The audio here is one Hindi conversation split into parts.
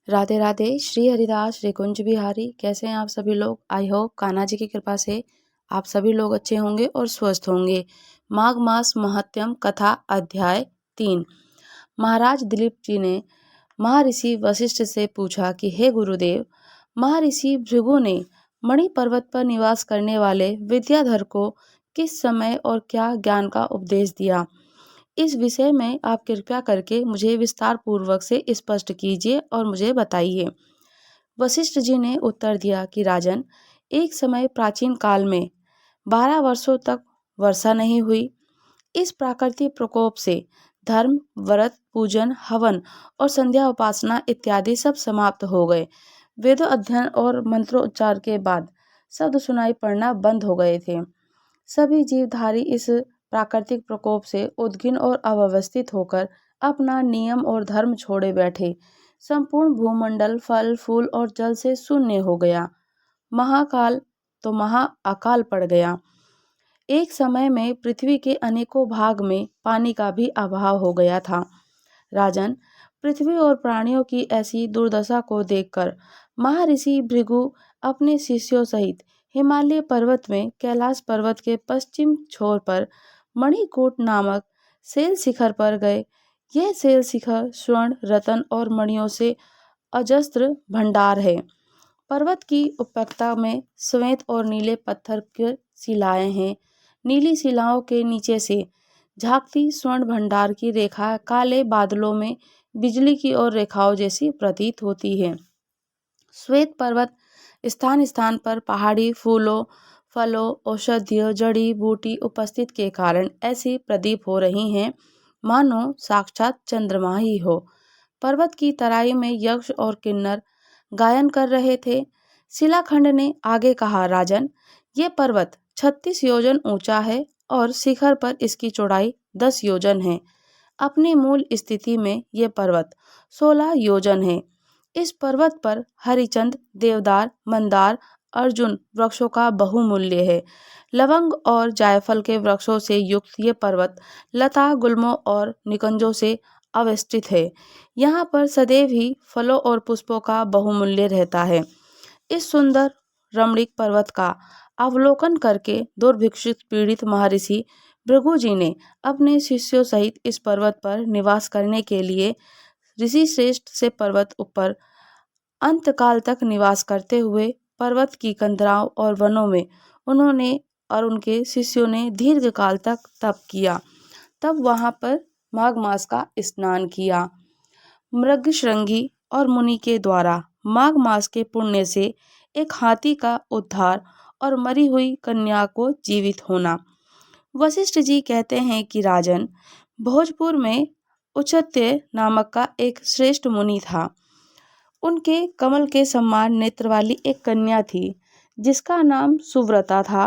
राधे राधे। श्री हरिदास श्री कुंज बिहारी। कैसे हैं आप सभी लोग? आई होप कान्हा जी की कृपा से आप सभी लोग अच्छे होंगे और स्वस्थ होंगे। माघ मास महत्यम कथा अध्याय 3। महाराज दिलीप जी ने महर्षि वशिष्ठ से पूछा कि हे गुरुदेव, महर्षि भृगु ने मणि पर्वत पर निवास करने वाले विद्याधर को किस समय और क्या ज्ञान का उपदेश दिया? इस विषय में आप कृपया करके मुझे विस्तार पूर्वक से स्पष्ट कीजिए और मुझे बताइए। वशिष्ठ जी ने उत्तर दिया कि राजन, एक समय प्राचीन काल में 12 वर्षों तक वर्षा नहीं हुई। इस प्राकृतिक प्रकोप से धर्म, व्रत, पूजन, हवन और संध्या उपासना इत्यादि सब समाप्त हो गए। वेद अध्ययन और मंत्रोच्चार के बाद शब्द सुनाई पड़ना बंद हो गए थे। सभी जीवधारी इस प्राकृतिक प्रकोप से उद्गिन और अव्यवस्थित होकर अपना नियम और धर्म छोड़े बैठे। संपूर्ण भूमंडल फल, फूल और जल से शून्य हो गया। महाकाल तो महाअकाल पड़ गया। एक समय में पृथ्वी के अनेकों भाग में पानी का भी अभाव हो गया था। राजन, पृथ्वी और प्राणियों की ऐसी दुर्दशा को देखकर महर्षि भृगु अपने शिष्यों सहित हिमालय पर्वत में कैलाश पर्वत के पश्चिम छोर पर मणिकूट नामक शैल शिखर पर गए। यह शैल शिखर स्वर्ण, रत्न और मणियों से अजस्त्र भंडार है। पर्वत की उपत्यका में श्वेत और नीले पत्थर की शिलाएं हैं। नीली शिलाओं के नीचे से झांकती स्वर्ण भंडार की रेखा काले बादलों में बिजली की और रेखाओं जैसी प्रतीत होती है। श्वेत पर्वत स्थान स्थान पर पहाड़ी फूलों, फलों, औषधीय जड़ी बूटी उपस्थित के कारण ऐसी प्रदीप हो रही हैं मानो साक्षात चंद्रमा ही हो। पर्वत की तराई में यक्ष और किन्नर गायन कर रहे थे। शिलाखंड ने आगे कहा, राजन, ये पर्वत 36 योजन ऊंचा है और शिखर पर इसकी चौड़ाई 10 योजन है। अपनी मूल स्थिति में ये पर्वत 16 योजन है। इस पर्वत पर हरिचंद, देवदार, मंदार, अर्जुन वृक्षों का बहुमूल्य है। लवंग और जायफल के वृक्षों से युक्त ये पर्वत लता, गुल्मों और निकुंजों से अवेष्टित है। यहाँ पर सदैव ही फलों और पुष्पों का बहुमूल्य रहता है। इस सुंदर रमणीक पर्वत का अवलोकन करके दुर्भिक्षित पीड़ित महर्षि भृगु जी ने अपने शिष्यों सहित इस पर्वत पर निवास करने के लिए ऋषि श्रेष्ठ से पर्वत ऊपर अंतकाल तक निवास करते हुए पर्वत की कंदराओं और वनों में उन्होंने और उनके शिष्यों ने दीर्घ काल तक तप किया। तब वहां पर माघ मास का स्नान किया। मृगशृंगी और मुनि के द्वारा माघ मास के पुण्य से एक हाथी का उद्धार और मरी हुई कन्या को जीवित होना। वशिष्ठ जी कहते हैं कि राजन, भोजपुर में उचत्य नामक का एक श्रेष्ठ मुनि था। उनके कमल के समान नेत्र वाली एक कन्या थी जिसका नाम सुव्रता था।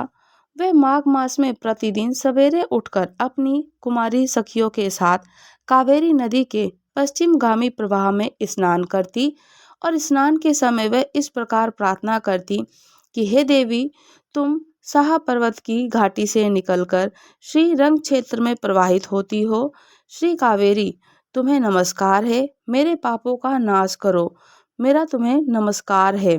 वे माघ मास में प्रतिदिन सवेरे उठकर अपनी कुमारी सखियों के साथ कावेरी नदी के पश्चिमगामी प्रवाह में स्नान करती और स्नान के समय वे इस प्रकार प्रार्थना करती कि हे देवी, तुम साहा पर्वत की घाटी से निकलकर श्री रंग क्षेत्र में प्रवाहित होती हो। श्री कावेरी, तुम्हें नमस्कार है। मेरे पापों का नाश करो। मेरा तुम्हें नमस्कार है।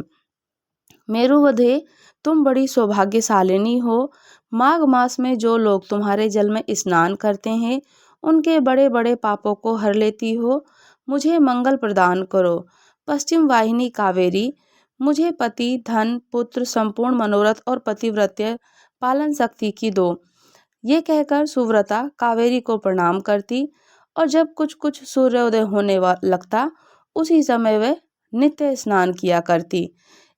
मेरुवधे, तुम बड़ी सौभाग्यशालिनी हो। माघ मास में जो लोग तुम्हारे जल में स्नान करते हैं उनके बड़े बड़े पापों को हर लेती हो। मुझे मंगल प्रदान करो। पश्चिम वाहिनी कावेरी, मुझे पति, धन, पुत्र, संपूर्ण मनोरथ और पतिव्रत्य पालन शक्ति की दो। ये कहकर सुव्रता कावेरी को प्रणाम करती और जब कुछ कुछ सूर्योदय होने लगता उसी समय वह नित्य स्नान किया करती।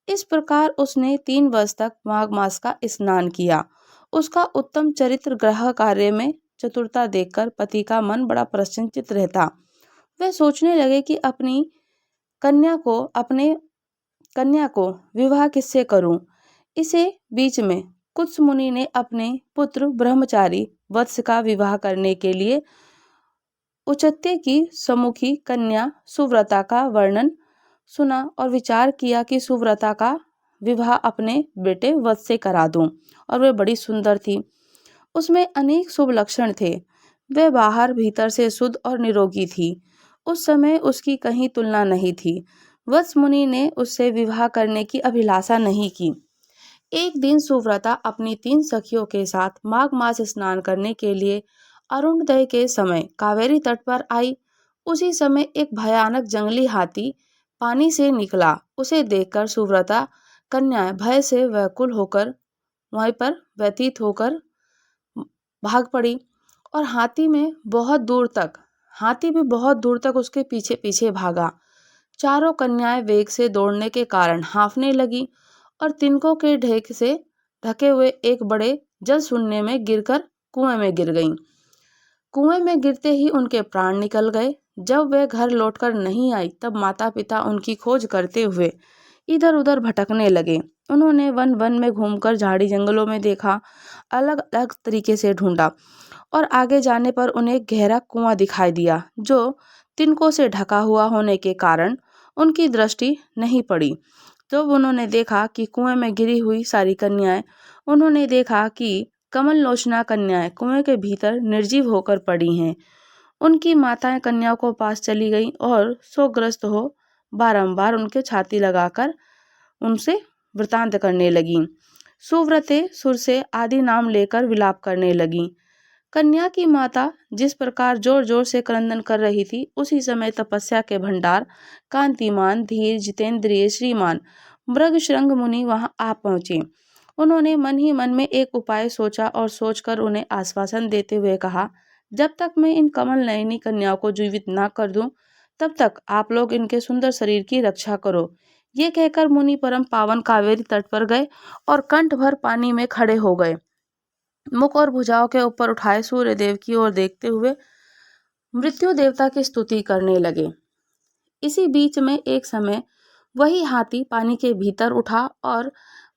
इस प्रकार उसने 3 वर्ष तक माघ मास का स्नान किया। उसका उत्तम चरित्र गृह कार्य में चतुरता देखकर पति का मन बड़ा प्रसन्नचित्त रहता। वह सोचने लगे कि अपनी कन्या को विवाह किससे करूं। इसे बीच में कुत्स मुनि ने अपने पुत्र ब्रह्मचारी वत्स का विवाह करने के लिए उचत्य की सम्मुखी कन्या सुव्रता का वर्णन सुना और विचार किया कि सुव्रता का विवाह अपने बेटे वत्स से करा दूं। और वह बड़ी सुंदर थी, उसमें अनेक शुभ लक्षण थे। वह बाहर भीतर से शुद्ध और निरोगी थी। उस समय उसकी कहीं तुलना नहीं थी। वत्स मुनि ने उससे विवाह करने की अभिलाषा नहीं की। एक दिन सुव्रता अपनी 3 सखियों के साथ माघ मास स्नान करने के लिए अरुणोदय के समय कावेरी तट पर आई। उसी समय एक भयानक जंगली हाथी पानी से निकला। उसे देखकर सुव्रता कन्याएं भय से व्याकुल होकर वहीं पर व्यतीत होकर भाग पड़ी और हाथी भी बहुत दूर तक उसके पीछे पीछे भागा। चारों कन्याएं वेग से दौड़ने के कारण हांफने लगी और तिनकों के ढेक से ढके हुए एक बड़े जल शून्य में गिरकर कुएं में गिर गईं। कुएं में गिरते ही उनके प्राण निकल गए। जब वे घर लौटकर नहीं आई तब माता पिता उनकी खोज करते हुए इधर उधर भटकने लगे। उन्होंने वन वन में घूमकर झाड़ी जंगलों में देखा, अलग अलग तरीके से ढूंढा और आगे जाने पर उन्हें गहरा कुआं दिखाई दिया जो तिनकों से ढका हुआ होने के कारण उनकी दृष्टि नहीं पड़ी। जब उन्होंने देखा कि कुएं में गिरी हुई सारी कन्याएं, उन्होंने देखा कि कमल लोचना कन्याएं कुएं के भीतर निर्जीव होकर पड़ी हैं। उनकी माताएं कन्याओं को पास चली गईं और शोकग्रस्त हो बारंबार उनके छाती लगाकर उनसे वृतांत करने लगीं। सुव्रते सुर से आदि नाम लेकर विलाप करने लगीं। कन्या की माता जिस प्रकार जोर जोर से क्रंदन कर रही थी, उसी समय तपस्या के भंडार कांतिमान धीर जितेंद्रिय श्रीमान मृगशृंग मुनि वहां आ पहुंचे। उन्होंने मन ही मन में एक उपाय सोचा और सोचकर उन्हें आश्वासन देते हुए कहा, जब तक मैं इन कमल नयनी कन्याओं को जीवित ना कर दूं, तब तक आप लोग इनके सुंदर शरीर की रक्षा करो। ये कहकर मुनि परम पावन कावेरी तट पर गए और कंठ भर पानी में खड़े हो गए। मुख और भुजाओं के ऊपर उठाए सूर्य देव की ओर देखते हुए मृत्यु देवता की स्तुति करने लगे। इसी बीच में एक समय वही हाथी पानी के भीतर उठा और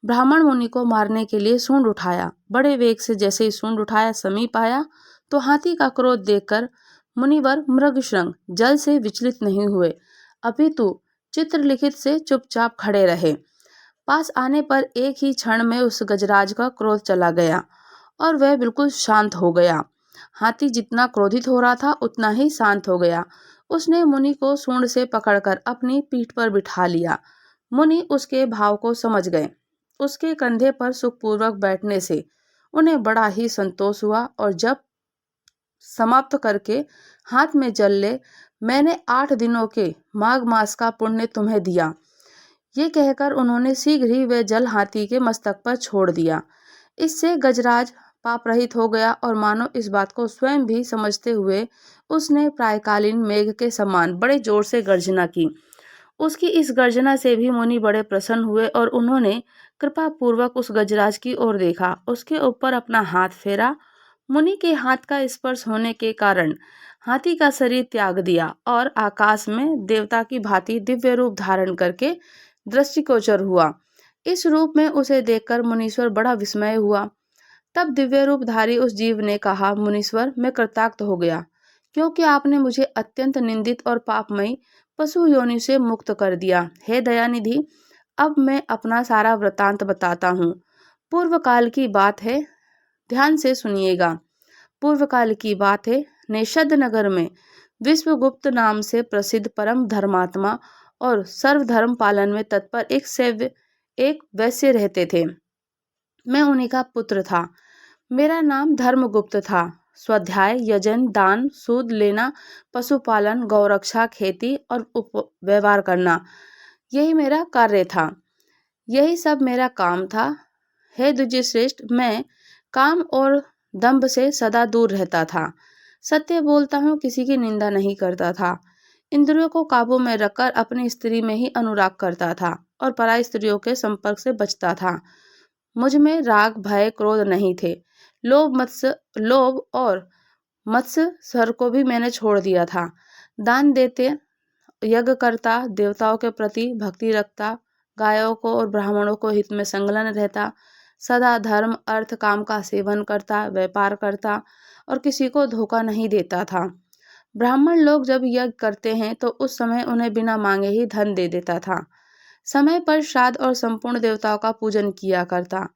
ब्राह्मण मुनि को मारने के लिए सूंड उठाया। बड़े वेग से जैसे ही सूंड उठाया समीप आया तो हाथी का क्रोध देखकर मुनिवर मृगशृंग जल से विचलित नहीं हुए, अपितु चित्रलिखित से चुपचाप खड़े रहे। पास आने पर एक ही क्षण में उस गजराज का क्रोध चला गया और वह बिल्कुल शांत हो गया। हाथी जितना क्रोधित हो रहा था उतना ही शांत हो गया। उसने मुनि को सूंड से पकड़कर अपनी पीठ पर बिठा लिया। मुनि उसके भाव को समझ गए। उसके कंधे पर सुखपूर्वक बैठने से उन्हें बड़ा ही संतोष हुआ और जब समाप्त करके हाथ में जल ले, मैंने 8 दिनों के माघ मास का पुण्य तुम्हें दिया। ये कहकर उन्होंने शीघ्र ही वह जल हाथी के मस्तक पर छोड़ दिया। इससे गजराज पाप रहित हो गया और मानो इस बात को स्वयं भी समझते हुए उसने प्रायकालीन मेघ के समान बड़े जोर से गर्जना की। उसकी इस गर्जना से भी मुनि बड़े प्रसन्न हुए और उन्होंने कृपा पूर्वक उस गजराज की ओर देखा, उसके ऊपर अपना हाथ फेरा। मुनि के हाथ का स्पर्श होने के कारण हाथी का शरीर त्याग दिया और आकाश में देवता की भांति दिव्य रूप धारण करके दृष्टिगोचर हुआ। इस रूप में उसे देखकर मुनीश्वर बड़ा विस्मय हुआ। तब दिव्य रूपधारी उस जीव ने कहा, मुनीश्वर, मैं कृतार्थ हो गया, क्योंकि आपने मुझे अत्यंत निंदित और पापमयी पशु योनि से मुक्त कर दिया। हे दयानिधि, अब मैं अपना सारा वृतांत बताता हूँ। पूर्व काल की बात है, ध्यान से सुनिएगा। पूर्व काल की बात है, निषद नगर में विश्वगुप्त नाम से प्रसिद्ध परम धर्मात्मा और सर्वधर्म पालन में तत्पर एक वैश्य रहते थे। मैं उन्हीं का पुत्र था। मेरा नाम धर्मगुप्त था। स्वाध्याय, यजन, दान, सूद लेना, पशुपालन, गौरक्षा, खेती और व्यवहार करना, यही मेरा कार्य था। यही सब मेरा काम था। हे द्विजश्रेष्ठ, मैं काम और दंभ से सदा दूर रहता था। सत्य बोलता हूँ, किसी की निंदा नहीं करता था। इंद्रियों को काबू में रखकर अपनी स्त्री में ही अनुराग करता था और पराई स्त्रियों के संपर्क से बचता था। मुझ में राग, भय, क्रोध नहीं थे। लोभ और मत्स्य सर को भी मैंने छोड़ दिया था। दान देते, यज्ञ करता, देवताओं के प्रति भक्ति रखता, गायों को और ब्राह्मणों को हित में संलग्न रहता, सदा धर्म, अर्थ, काम का सेवन करता, व्यापार करता और किसी को धोखा नहीं देता था। ब्राह्मण लोग जब यज्ञ करते हैं तो उस समय उन्हें बिना मांगे ही धन दे देता था। समय पर श्राद्ध और संपूर्ण देवताओं का पूजन किया करता।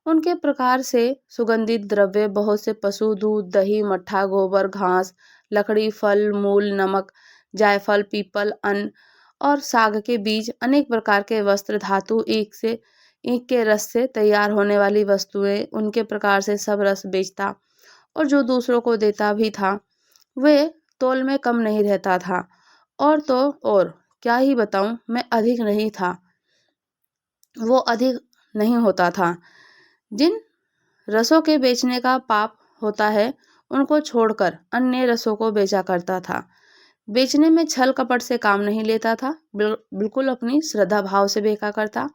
उनके प्रकार से सुगंधित द्रव्य, बहुत से पशु, दूध, दही, मट्ठा, गोबर, घास, लकड़ी, फल, मूल, नमक, जायफल, पीपल, अन्न और साग के बीज, अनेक प्रकार के वस्त्र, धातु, ईख के रस से तैयार होने वाली वस्तुएं, उनके प्रकार से सब रस बेचता और जो दूसरों को देता भी था वे तौल में कम नहीं रहता था। और तो और क्या ही बताऊं, मैं अधिक नहीं था, वो अधिक नहीं होता था। जिन रसों के बेचने का पाप होता है उनको छोड़कर अन्य रसों को बेचा करता था। बेचने में छल कपट से काम नहीं लेता था, बिल्कुल अपनी श्रद्धा भाव से बेचा करता।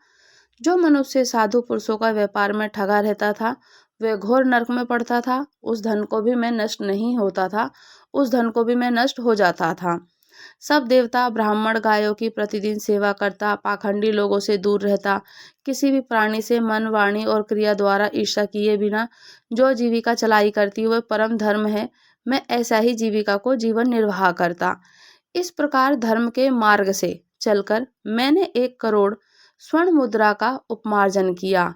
जो मनुष्य साधु पुरुषों का व्यापार में ठगा रहता था वह घोर नरक में पड़ता था। उस धन को भी मैं नष्ट नहीं होता था, उस धन को भी मैं नष्ट हो जाता था। सब देवता ब्राह्मण गायों की प्रतिदिन सेवा करता, पाखंडी लोगों से दूर रहता, किसी भी प्राणी से मन, वाणी और क्रिया द्वारा ईर्ष्या किए बिना जो जीविका चलाई करती वह परम धर्म है, मैं ऐसा ही जीविका को जीवन निर्वाह करता। इस प्रकार धर्म के मार्ग से चलकर मैंने 1 करोड़ स्वर्ण मुद्रा का उपार्जन किया।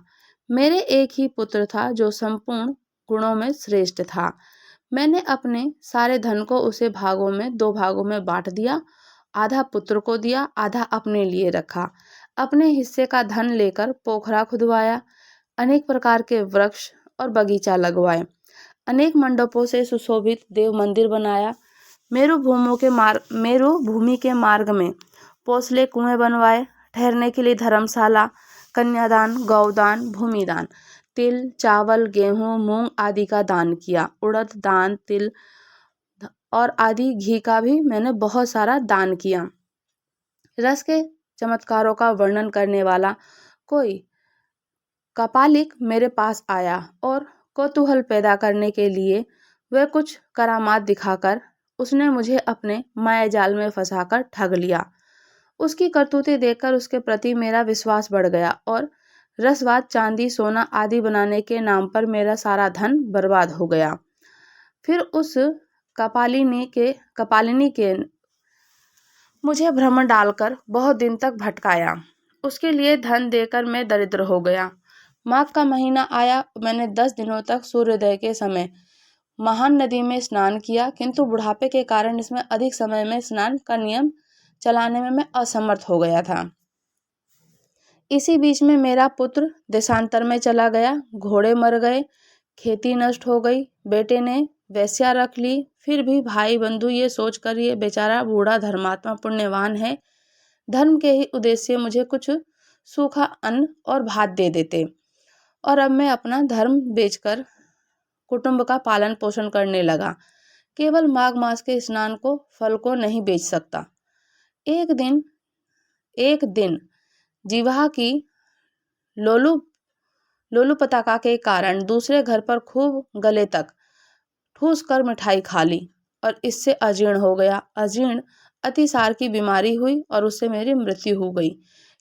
मेरे एक ही पुत्र था जो संपूर्ण गुणों में श्रेष्ठ था। मैंने अपने सारे धन को उसे 2 भागों में बांट दिया। आधा पुत्र को दिया, आधा अपने लिए रखा। अपने हिस्से का धन लेकर पोखरा खुदवाया, अनेक प्रकार के वृक्ष और बगीचा लगवाए, अनेक मंडपों से सुशोभित देव मंदिर बनाया। मेरु भूमि के मार्ग में पोसले कुएं बनवाए, ठहरने के लिए धर्मशाला, कन्यादान, गौदान, भूमिदान, तिल, चावल, गेहूं, मूंग आदि का दान किया। उड़द दान, तिल और आदि घी का भी मैंने बहुत सारा दान किया। रस के चमत्कारों का वर्णन करने वाला कोई कपालिक मेरे पास आया और कौतूहल पैदा करने के लिए वह कुछ करामात दिखाकर उसने मुझे अपने माया जाल में फंसाकर ठग लिया। उसकी करतूतें देखकर उसके प्रति मेरा विश्वास बढ़ गया और रसवाद, चांदी, सोना आदि बनाने के नाम पर मेरा सारा धन बर्बाद हो गया। फिर उस कपालिनी के मुझे भ्रम डालकर बहुत दिन तक भटकाया। उसके लिए धन देकर मैं दरिद्र हो गया। माघ का महीना आया, मैंने 10 दिनों तक सूर्योदय के समय महान नदी में स्नान किया, किंतु बुढ़ापे के कारण इसमें अधिक समय में स्नान का नियम चलाने में मैं असमर्थ हो गया था। इसी बीच में मेरा पुत्र देशांतर में चला गया, घोड़े मर गए, खेती नष्ट हो गई, बेटे ने वेश्या रख ली। फिर भी भाई बंधु ये सोचकर ये बेचारा बूढ़ा धर्मात्मा पुण्यवान है, धर्म के ही उद्देश्य से मुझे कुछ सूखा अन्न और भात दे देते और अब मैं अपना धर्म बेचकर कुटुंब का पालन पोषण करने लगा। केवल माघ मास के स्नान को, फल को नहीं बेच सकता। एक दिन जिह्वा की लोलुपता के कारण दूसरे घर पर खूब गले तक ठूस कर मिठाई खा ली और इससे अजीर्ण हो गया। अजीर्ण अतिसार की बीमारी हुई और उससे मेरी मृत्यु हो गई।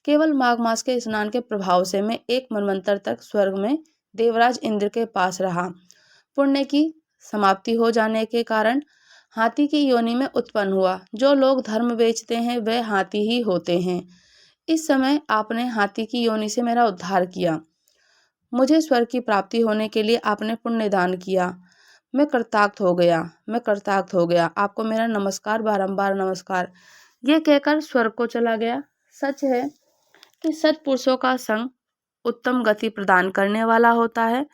केवल माघ मास के स्नान के प्रभाव से मैं 1 मनवंतर तक स्वर्ग में देवराज इंद्र के पास रहा। पुण्य की समाप्ति हो जाने के कारण हाथी की योनि में उत्पन्न हुआ। जो लोग धर्म बेचते हैं वह हाथी ही होते हैं। इस समय आपने हाथी की योनि से मेरा उद्धार किया। मुझे स्वर्ग की प्राप्ति होने के लिए आपने पुण्य दान किया। मैं कृतार्थ हो गया। आपको मेरा नमस्कार, बारंबार नमस्कार। ये कहकर स्वर्ग को चला गया। सच है कि सत्पुरुषों का संग उत्तम गति प्रदान करने वाला होता है।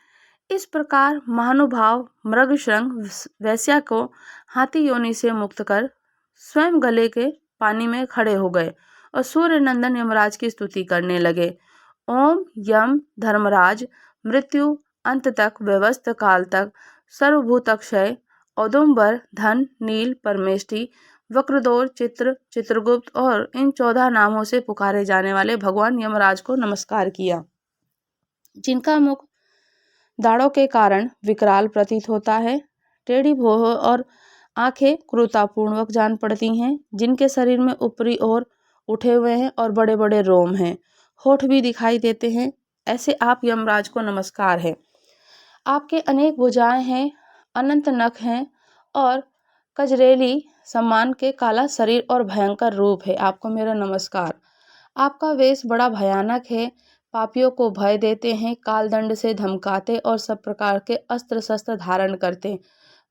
इस प्रकार महानुभाव मृगशृंग वैश्या को हाथी योनि से मुक्त कर स्वयं गले के पानी में खड़े हो गए और सूर्य नंदन यमराज की स्तुति करने लगे। ओम यम धर्मराज मृत्यु अंत तक व्यवस्थ काल तक सर्वभूतक्षय औदुंबर धन नील परमेष्टि वक्रदोर चित्रगुप्त और इन 14 नामों से पुकारे जाने वाले भगवान यमराज को नमस्कार किया, जिनका मुख दाढ़ों के कारण विकराल प्रतीत होता है, टेढ़ी भौं और आंखें क्रूरतापूर्वक जान पड़ती हैं, जिनके शरीर में ऊपरी ओर उठे हुए हैं और बड़े बड़े रोम हैं, होठ भी दिखाई देते हैं। ऐसे आप यमराज को नमस्कार है। आपके अनेक भुजाएं हैं, अनंत नख हैं और कजरेली सम्मान के काला शरीर और भयंकर रूप है। आपको मेरा नमस्कार। आपका वेश बड़ा भयानक है, पापियों को भय देते हैं, काल दंड से धमकाते और सब प्रकार के अस्त्र शस्त्र धारण करते।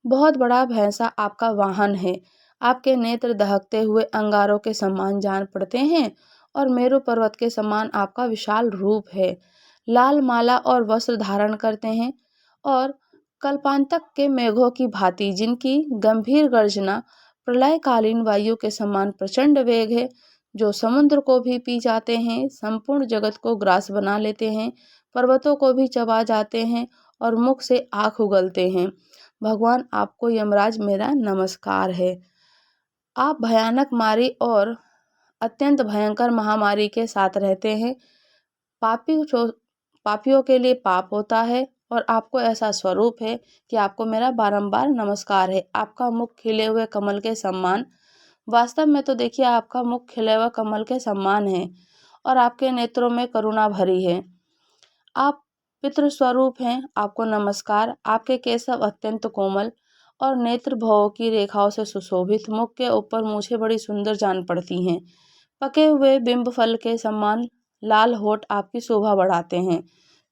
बहुत बड़ा भैंसा आपका वाहन है। आपके नेत्र दहकते हुए अंगारों के समान जान पड़ते हैं और मेरु पर्वत के समान आपका विशाल रूप है। लाल माला और वस्त्र धारण करते हैं और कल्पांतक के मेघों की भांति, जिनकी गंभीर गर्जना प्रलयकालीन वायु के समान प्रचंड वेग है, जो समुद्र को भी पी जाते हैं, संपूर्ण जगत को ग्रास बना लेते हैं, पर्वतों को भी चबा जाते हैं और मुख से आंख उगलते हैं। भगवान, आपको यमराज मेरा नमस्कार है। आप भयानक मारी और अत्यंत भयंकर महामारी के साथ रहते हैं। पापियों के लिए पाप होता है और आपको ऐसा स्वरूप है कि आपको मेरा बारंबार नमस्कार है। आपका मुख खिले हुए कमल के समान, वास्तव में तो देखिए आपका मुख खिले हुए कमल के समान है और आपके नेत्रों में करुणा भरी है। आप पितृ स्वरूप हैं, आपको नमस्कार। आपके केशव अत्यंत कोमल और नेत्र भवों की रेखाओं से सुशोभित, मुख के ऊपर मूछें बड़ी सुंदर जान पड़ती हैं। पके हुए बिंब फल के समान लाल होठ आपकी शोभा बढ़ाते हैं।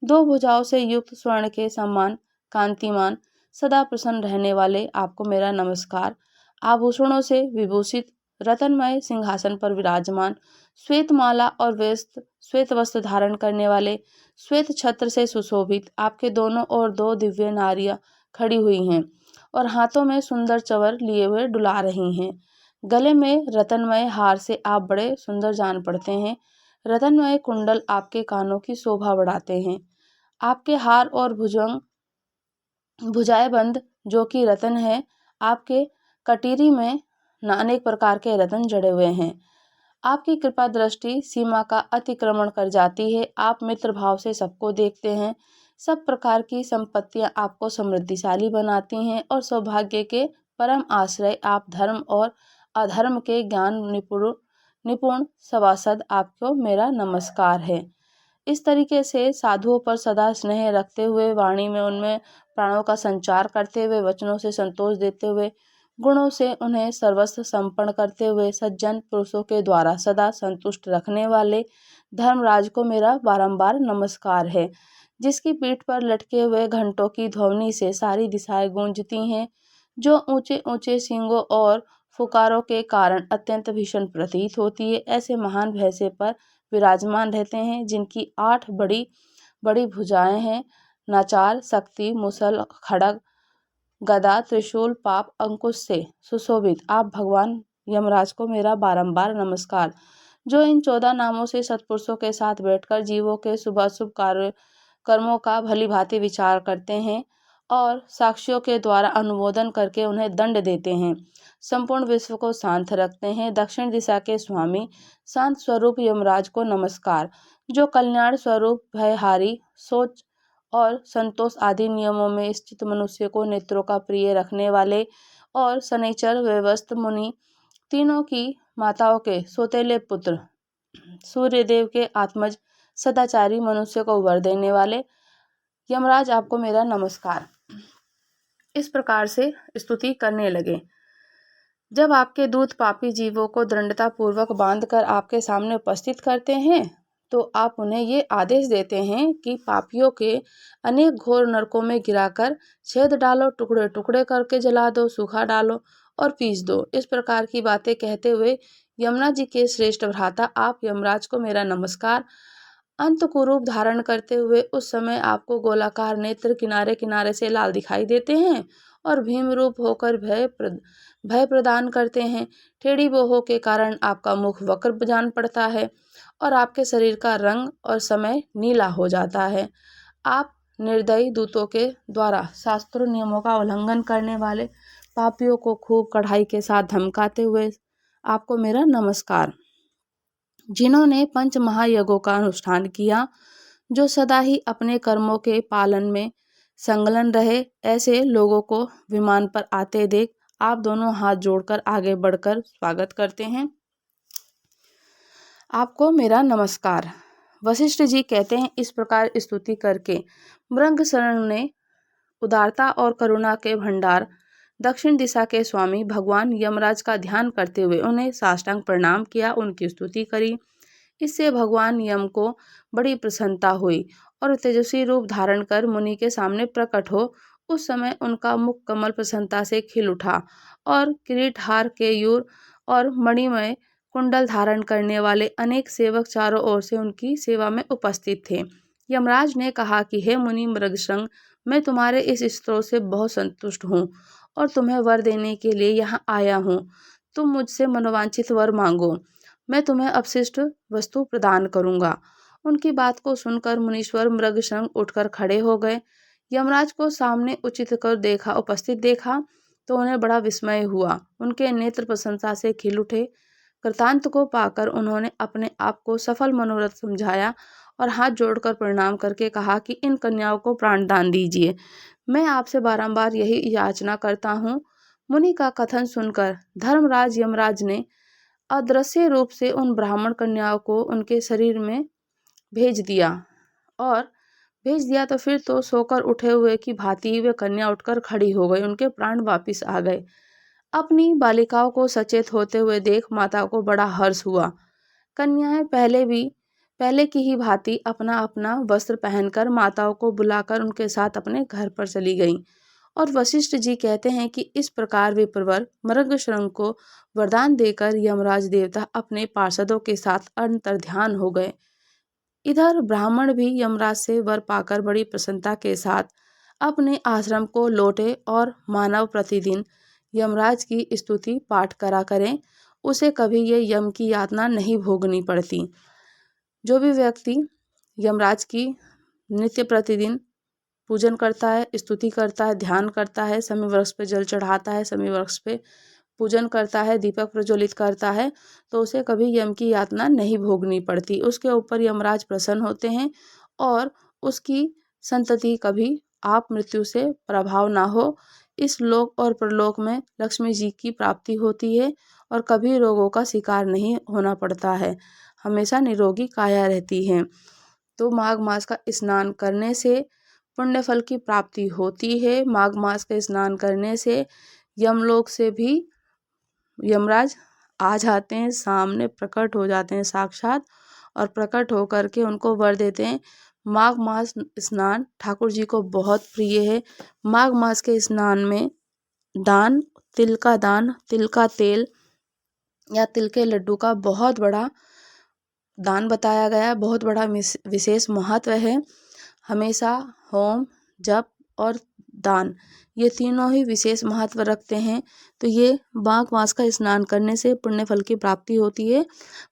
दो भुजाओं से युक्त स्वर्ण के समान कांतिमान, सदा प्रसन्न रहने वाले आपको मेरा नमस्कार। आभूषणों से विभूषित रतनमय सिंहासन पर विराजमान, श्वेत माला और श्वेत वस्त्र धारण करने वाले, श्वेत छत्र से सुशोभित आपके दोनों ओर दो दिव्य नारियां खड़ी हुई हैं और हाथों में सुंदर चवर लिए हुए डुला रही हैं। गले में रतनमय हार से आप बड़े सुंदर जान पड़ते हैं। रतनमय कुंडल आपके कानों की शोभा बढ़ाते हैं। आपके हार और भुजाएं बंद जो कि रतन है, आपके कटीरी में अनेक प्रकार के रतन जड़े हुए हैं। आपकी कृपा दृष्टि सीमा का अतिक्रमण कर जाती है। आप मित्र भाव से सबको देखते हैं। सब प्रकार की संपत्तियां आपको समृद्धिशाली बनाती हैं और सौभाग्य के परम आश्रय आप धर्म और अधर्म के ज्ञान निपुण सभासद, आपको मेरा नमस्कार है। इस तरीके से साधुओं पर सदा स्नेह रखते हुए, वाणी में उनमें प्राणों का संचार करते हुए, वचनों से संतोष देते हुए, गुणों से उन्हें सर्वस्व समर्पण करते हुए, सज्जन पुरुषों के द्वारा सदा संतुष्ट रखने वाले धर्मराज को मेरा बारंबार नमस्कार है, जिसकी पीठ पर लटके हुए घंटों की ध्वनि से सारी दिशाएं गूंजती हैं, जो ऊंचे ऊंचे सींगों और फुकारों के कारण अत्यंत भीषण प्रतीत होती है। ऐसे महान भैंसे पर विराजमान रहते हैं, जिनकी 8 बड़ी बड़ी भुजाएं हैं। नाचार, शक्ति, मुसल, खड्ग, गदा, त्रिशूल, पाप अंकुश से सुशोभित आप भगवान यमराज को मेरा बारंबार नमस्कार, जो इन 14 नामों से सत्पुरुषों के साथ बैठकर जीवों के शुभ कर्मों का भली भांति विचार करते हैं और साक्षियों के द्वारा अनुमोदन करके उन्हें दंड देते हैं। संपूर्ण विश्व को शांत रखते हैं। दक्षिण दिशा के स्वामी शांत स्वरूप यमराज को नमस्कार, जो कल्याण स्वरूप भयहारी, सोच और संतोष आदि नियमों में स्थित मनुष्य को नेत्रों का प्रिय रखने वाले और शनैचर, व्यवस्थ मुनि, तीनों की माताओं के सौतेले पुत्र, सूर्यदेव के आत्मज, सदाचारी मनुष्य को वर देने वाले यमराज, आपको मेरा नमस्कार। इस प्रकार से स्तुति करने लगे। जब आपके दूत पापी जीवों को दृढ़ता पूर्वक बांधकर आपके सामने उपस्थित करते हैं, तो आप उन्हें ये आदेश देते हैं कि पापियों के अनेक घोर नरकों में गिराकर छेद डालो, टुकड़े टुकड़े करके जला दो, सूखा डालो और पीस दो। इस प्रकार की बातें कहते हुए यमुना जी के श्रेष्ठ भ्राता आप यमराज को मेरा नमस्कार। अंत कुरूप धारण करते हुए उस समय आपको गोलाकार नेत्र किनारे किनारे से लाल दिखाई देते हैं और भीम रूप होकर भय प्रदान करते हैं। टेढ़ी बाहों के कारण आपका मुख वक्र जान पड़ता है और आपके शरीर का रंग और समय नीला हो जाता है। आप निर्दयी दूतों के द्वारा शास्त्रों नियमों का उल्लंघन करने वाले पापियों को खूब कड़ाई के साथ धमकाते हुए आपको मेरा नमस्कार। जिन्होंने पंच महायज्ञों का अनुष्ठान किया, जो सदा ही अपने कर्मों के पालन में संलग्न रहे, ऐसे लोगों को विमान पर आते देख आप दोनों हाथ जोड़कर आगे बढ़कर स्वागत करते हैं। आपको मेरा नमस्कार। वशिष्ठ जी कहते हैं, इस प्रकार स्तुति करके मृगशरण ने उदारता और करुणा के भंडार दक्षिण दिशा के स्वामी भगवान यमराज का ध्यान करते हुए उन्हें साष्टांग प्रणाम किया, उनकी स्तुति करी। इससे भगवान यम को बड़ी प्रसन्नता हुई और तेजस्वी रूप धारण कर मुनि के सामने प्रकट हो उस समय उनका मुख कमल प्रसन्नता से खिल उठा और किरीट, हार, केयूर और मणिमय कुंडल धारण करने वाले अनेक सेवक चारों ओर से उनकी सेवा में उपस्थित थे। यमराज ने कहा कि हे मुनि मृगशृंग, मैं तुम्हारे इस स्तोत्र से बहुत संतुष्ट हूँ और तुम्हें वर देने के लिए यहाँ आया हूँ। तुम मुझसे मनोवांछित वर मांगो, मैं तुम्हें अवशिष्ट वस्तु प्रदान करूंगा। उनकी बात को सुनकर मुनीश्वर मृगशृंग उठकर खड़े हो गए। यमराज को सामने उचित कर देखा उपस्थित देखा तो उन्हें बड़ा विस्मय हुआ। उनके नेत्र प्रशंसा से खिल उठे। कृतांत को पाकर उन्होंने अपने आप को सफल मनोरथ समझाया और हाथ जोड़कर प्रणाम करके कहा कि इन कन्याओं को प्राणदान दीजिए, मैं आपसे बारंबार यही याचना करता हूँ। मुनि का कथन सुनकर धर्मराज यमराज ने अदृश्य रूप से उन ब्राह्मण कन्याओं को उनके शरीर में भेज दिया तो फिर तो सोकर उठे हुए की भांति वे कन्या उठकर खड़ी हो गई। उनके प्राण वापिस आ गए। अपनी बालिकाओं को सचेत होते हुए देख माता को बड़ा हर्ष हुआ। कन्याएं पहले की ही भांति अपना अपना वस्त्र पहनकर माताओं को बुलाकर उनके साथ अपने घर पर चली गईं। और वशिष्ठ जी कहते हैं कि इस प्रकार वे प्रवर मृगशृंग को वरदान देकर यमराज देवता अपने पार्षदों के साथ अंतर्ध्यान हो गए। इधर ब्राह्मण भी यमराज से वर पाकर बड़ी प्रसन्नता के साथ अपने आश्रम को लौटे और मानव प्रतिदिन यमराज की स्तुति पाठ करा करें, उसे कभी ये यम की यातना नहीं भोगनी पड़ती। जो भी व्यक्ति यमराज की नित्य प्रतिदिन पूजन करता है, स्तुति करता है, ध्यान करता है, समय वृक्ष पे जल चढ़ाता है, समय वृक्ष पे पूजन करता है, दीपक प्रज्वलित करता है, तो उसे कभी यम की यातना नहीं भोगनी पड़ती। उसके ऊपर यमराज प्रसन्न होते हैं और उसकी संतति कभी आप मृत्यु से प्रभाव ना हो। इस लोक और परलोक में लक्ष्मी जी की प्राप्ति होती है और कभी रोगों का शिकार नहीं होना पड़ता है, हमेशा निरोगी काया रहती है। तो माघ मास का स्नान करने से पुण्य फल की प्राप्ति होती है। माघ मास का स्नान करने से यमलोक से भी यमराज आ जाते हैं, सामने प्रकट हो जाते हैं साक्षात और प्रकट होकर के उनको वर देते हैं। माघ मास स्नान ठाकुर जी को बहुत प्रिय है। माघ मास के स्नान में दान, तिल का तेल या तिल के लड्डू का बहुत बड़ा दान बताया गया, बहुत बड़ा विशेष महत्व है। हमेशा होम, जप और दान, ये तीनों ही विशेष महत्व रखते हैं। तो ये माघ मास का स्नान करने से पुण्य फल की प्राप्ति होती है।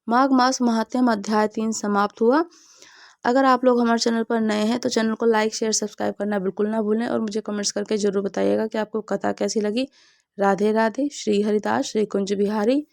माघ मास महात्म्य अध्याय 3 समाप्त हुआ। अगर आप लोग हमारे चैनल पर नए हैं तो चैनल को लाइक, शेयर, सब्सक्राइब करना बिल्कुल ना भूलें और मुझे कमेंट्स करके जरूर बताइएगा कि आपको कथा कैसी लगी। राधे राधे। श्री हरिदास, श्री कुंज बिहारी।